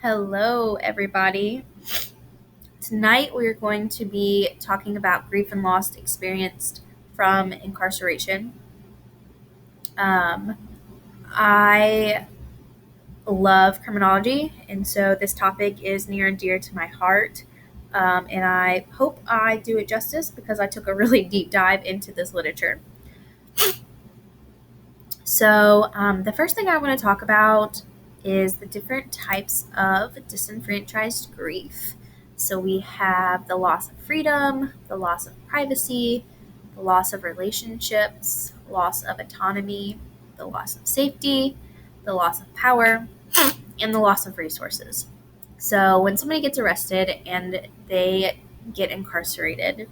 Hello, everybody. Tonight we're going to be talking about grief and loss experienced from incarceration. Um, I love criminology, and so this topic is near and dear to my heart. And I hope I do it justice because I took a really deep dive into this literature. So, the first thing I want to talk about is the different types of disenfranchised grief. So, we have the loss of freedom, the loss of privacy, the loss of relationships, loss of autonomy, the loss of safety, the loss of power, and the loss of resources. So, when somebody gets arrested and they get incarcerated,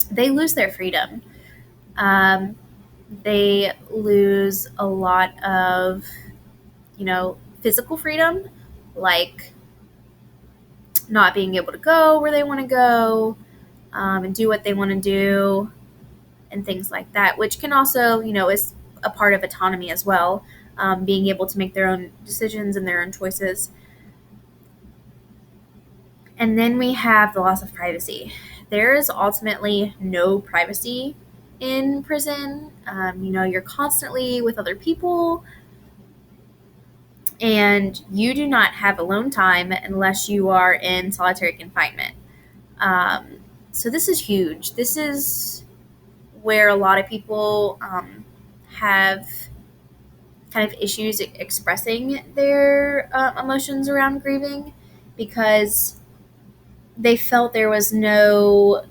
they lose their freedom. Um, they lose a lot of, physical freedom, like not being able to go where they want to go and do what they want to do and things like that, which can also, is a part of autonomy as well, being able to make their own decisions and their own choices. And then we have the loss of privacy. There is ultimately no privacy in prison. You're constantly with other people, and you do not have alone time unless you are in solitary confinement. So this is huge. This is where a lot of people have kind of issues expressing their emotions around grieving because they felt there was no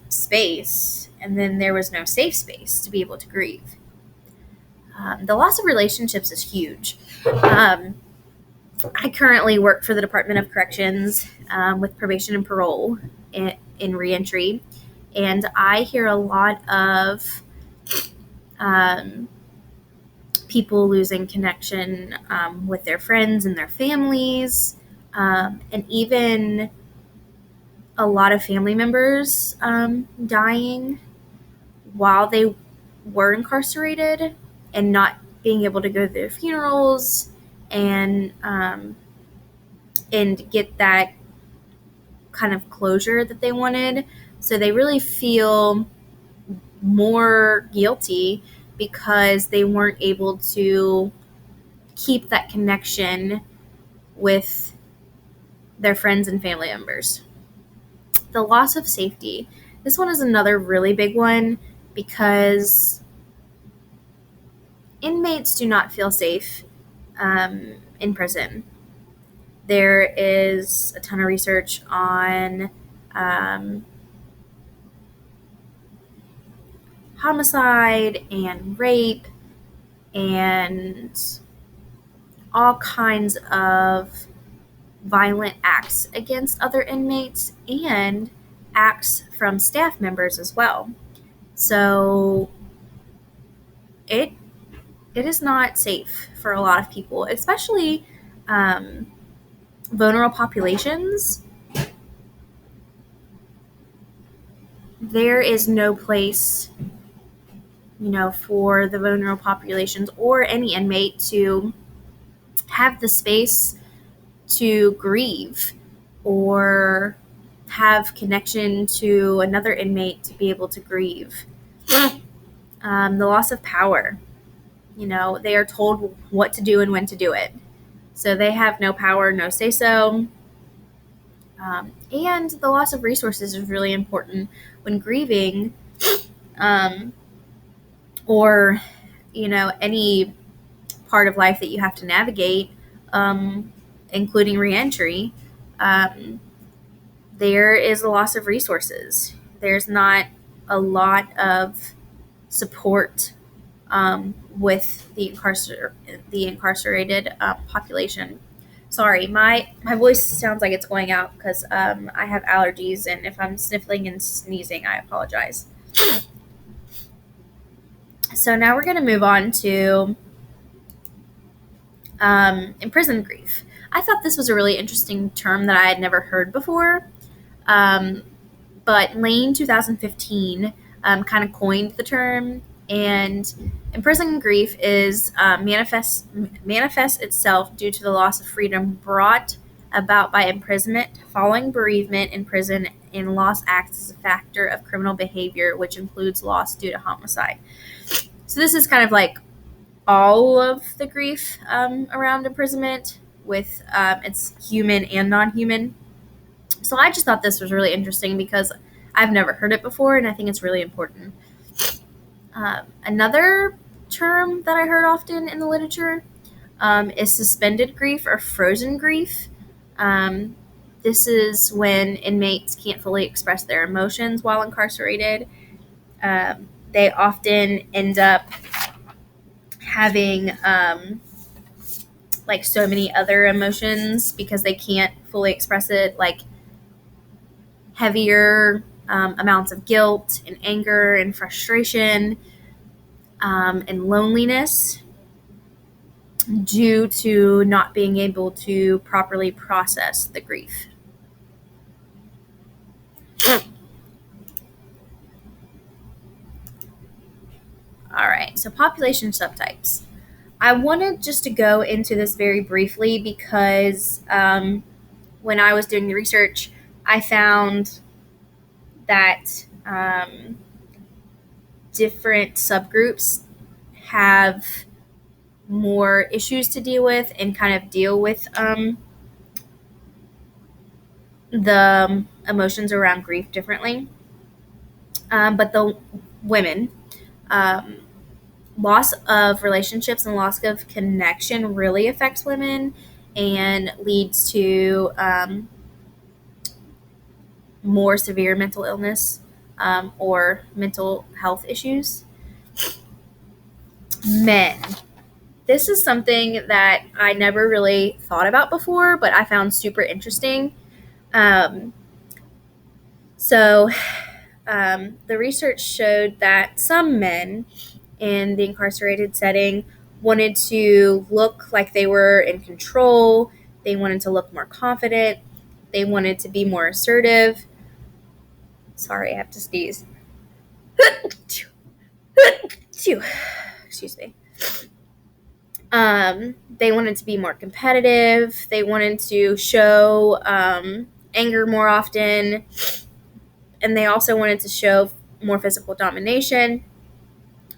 space, and then there was no safe space to be able to grieve. The loss of relationships is huge. I currently work for the Department of Corrections with probation and parole in reentry, and I hear a lot of um, people losing connection with their friends and their families, and even a lot of family members dying while they were incarcerated and not being able to go to their funerals and get that kind of closure that they wanted. So they really feel more guilty because they weren't able to keep that connection with their friends and family members. The loss of safety. This one is another really big one because inmates do not feel safe in prison. There is a ton of research on homicide and rape and all kinds of violent acts against other inmates and acts from staff members as well. So it is not safe for a lot of people, especially vulnerable populations. There is no place, for the vulnerable populations or any inmate to have the space to grieve or have connection to another inmate to be able to grieve. The loss of power. They are told what to do and when to do it. So they have no power, no say-so. And the loss of resources is really important when grieving or, any part of life that you have to navigate, including reentry. There is a loss of resources. There's not a lot of support with the incarcerated population. Sorry, my voice sounds like it's going out because I have allergies, and if I'm sniffling and sneezing, I apologize. So now we're going to move on to imprisoned grief. I thought this was a really interesting term that I had never heard before, but Lane 2015 kind of coined the term, and Imprisoned grief is manifests itself due to the loss of freedom brought about by imprisonment. Following bereavement in prison, and loss acts as a factor of criminal behavior, which includes loss due to homicide. So this is kind of like all of the grief around imprisonment, with it's human and non-human. So I just thought this was really interesting because I've never heard it before, and I think it's really important. Another term that I heard often in the literature is suspended grief or frozen grief. This is when inmates can't fully express their emotions while incarcerated. They often end up having like so many other emotions because they can't fully express it, like heavier amounts of guilt and anger and frustration and loneliness due to not being able to properly process the grief. All right, so population subtypes. I wanted just to go into this very briefly because when I was doing the research, I found that different subgroups have more issues to deal with and kind of deal with the emotions around grief differently. But the women, um, loss of relationships and loss of connection really affects women and leads to more severe mental illness or mental health issues. Men. This is something that I never really thought about before, but I found super interesting. Um, so, the research showed that some men in the incarcerated setting wanted to look like they were in control. They wanted to look more confident. They wanted to be more assertive. Sorry, I have to sneeze. Excuse me. They wanted to be more competitive. They wanted to show anger more often. And they also wanted to show more physical domination.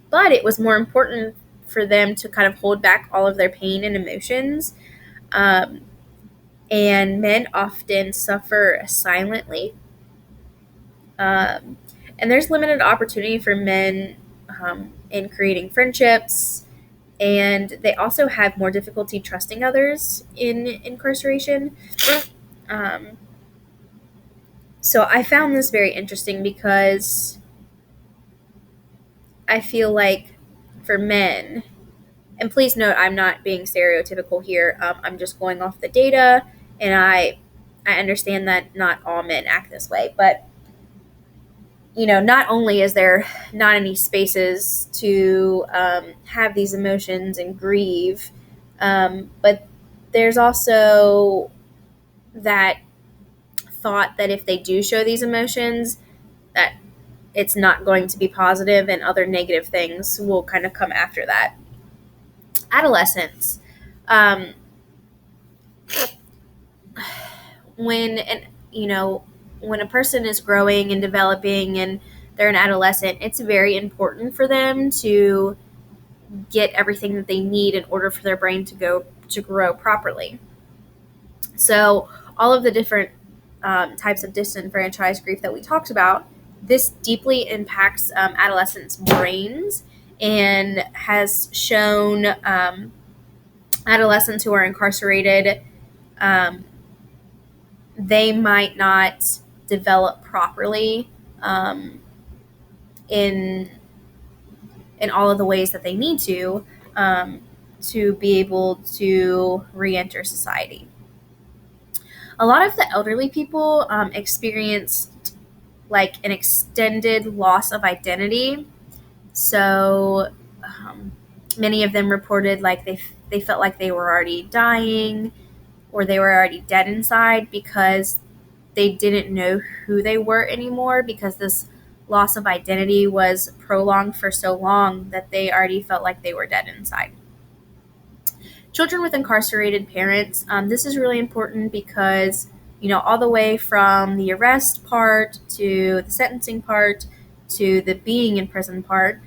But it was more important for them to kind of hold back all of their pain and emotions. And men often suffer silently. And there's limited opportunity for men in creating friendships. And they also have more difficulty trusting others in incarceration. So I found this very interesting because I feel like for men, and please note I'm not being stereotypical here, I'm just going off the data, and I understand that not all men act this way, but not only is there not any spaces to have these emotions and grieve, but there's also that thought that if they do show these emotions, that it's not going to be positive and other negative things will kind of come after that. Adolescence. When when a person is growing and developing and they're an adolescent, it's very important for them to get everything that they need in order for their brain to grow properly. So all of the different types of disenfranchised grief that we talked about, this deeply impacts adolescents' brains and has shown adolescents who are incarcerated, they might not develop properly in all of the ways that they need to be able to re-enter society. A lot of the elderly people experienced like an extended loss of identity. So many of them reported like they felt like they were already dying or they were already dead inside because they didn't know who they were anymore, because this loss of identity was prolonged for so long that they already felt like they were dead inside. Children with incarcerated parents, this is really important because, all the way from the arrest part to the sentencing part to the being in prison part,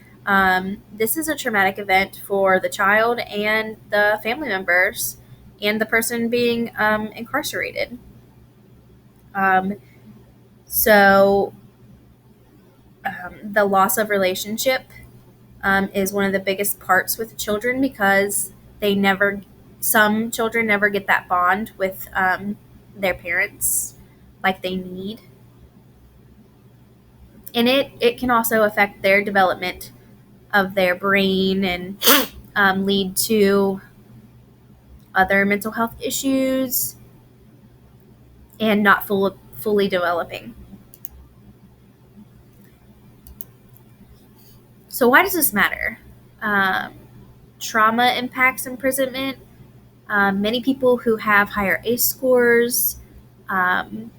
this is a traumatic event for the child and the family members and the person being incarcerated. Um, so, the loss of relationship is one of the biggest parts with children because some children never get that bond with their parents like they need. And it can also affect their development of their brain and lead to other mental health issues and not fully developing. So why does this matter? Trauma impacts imprisonment. Many people who have higher ACE scores often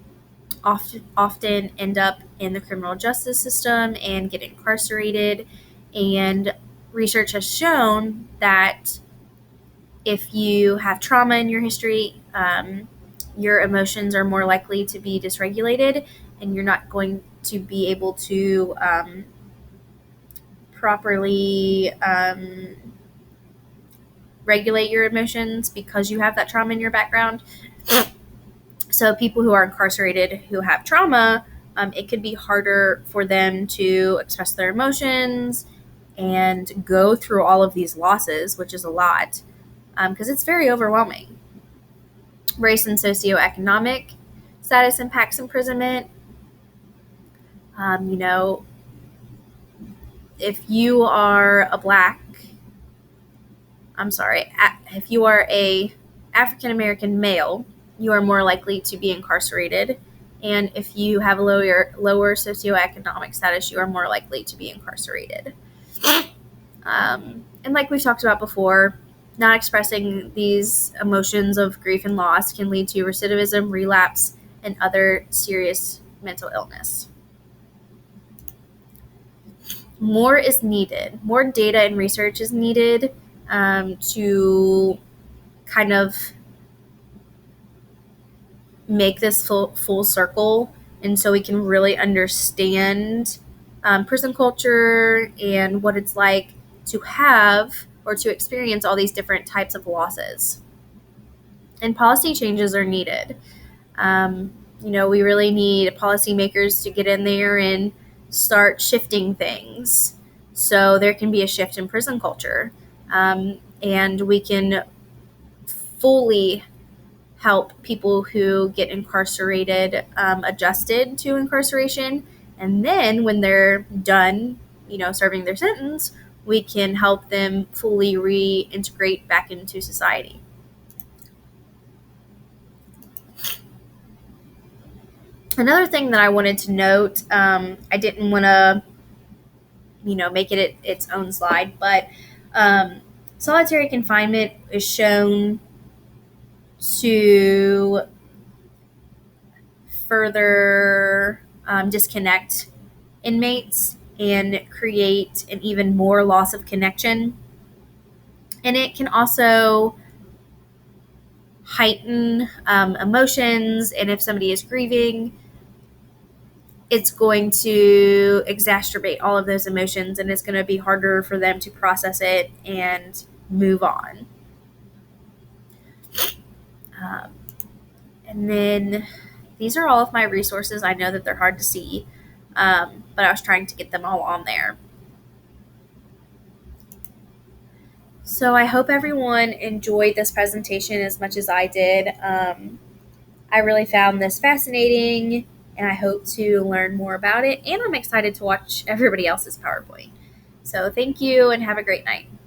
end up in the criminal justice system and get incarcerated. And research has shown that if you have trauma in your history, your emotions are more likely to be dysregulated, and you're not going to be able to properly regulate your emotions because you have that trauma in your background. So people who are incarcerated who have trauma, it could be harder for them to express their emotions and go through all of these losses, which is a lot, because it's very overwhelming. Race and socioeconomic status impacts imprisonment. If you are if you are a African American male, you are more likely to be incarcerated. And if you have a lower socioeconomic status, you are more likely to be incarcerated. And like we've talked about before, not expressing these emotions of grief and loss can lead to recidivism, relapse, and other serious mental illness. More is needed. More data and research is needed to kind of make this full circle, and so we can really understand prison culture and what it's like to have or to experience all these different types of losses. And policy changes are needed. We really need policymakers to get in there and start shifting things so there can be a shift in prison culture, and we can fully help people who get incarcerated adjusted to incarceration. And then when they're done, serving their sentence, we can help them fully reintegrate back into society. Another thing that I wanted to note, I didn't want to, make it its own slide, but solitary confinement is shown to further disconnect inmates and create an even more loss of connection. And it can also heighten emotions, and if somebody is grieving, it's going to exacerbate all of those emotions, and it's going to be harder for them to process it and move on. And then these are all of my resources. I know that they're hard to see, but I was trying to get them all on there. So I hope everyone enjoyed this presentation as much as I did. I really found this fascinating, and I hope to learn more about it. And I'm excited to watch everybody else's PowerPoint. So thank you, and have a great night.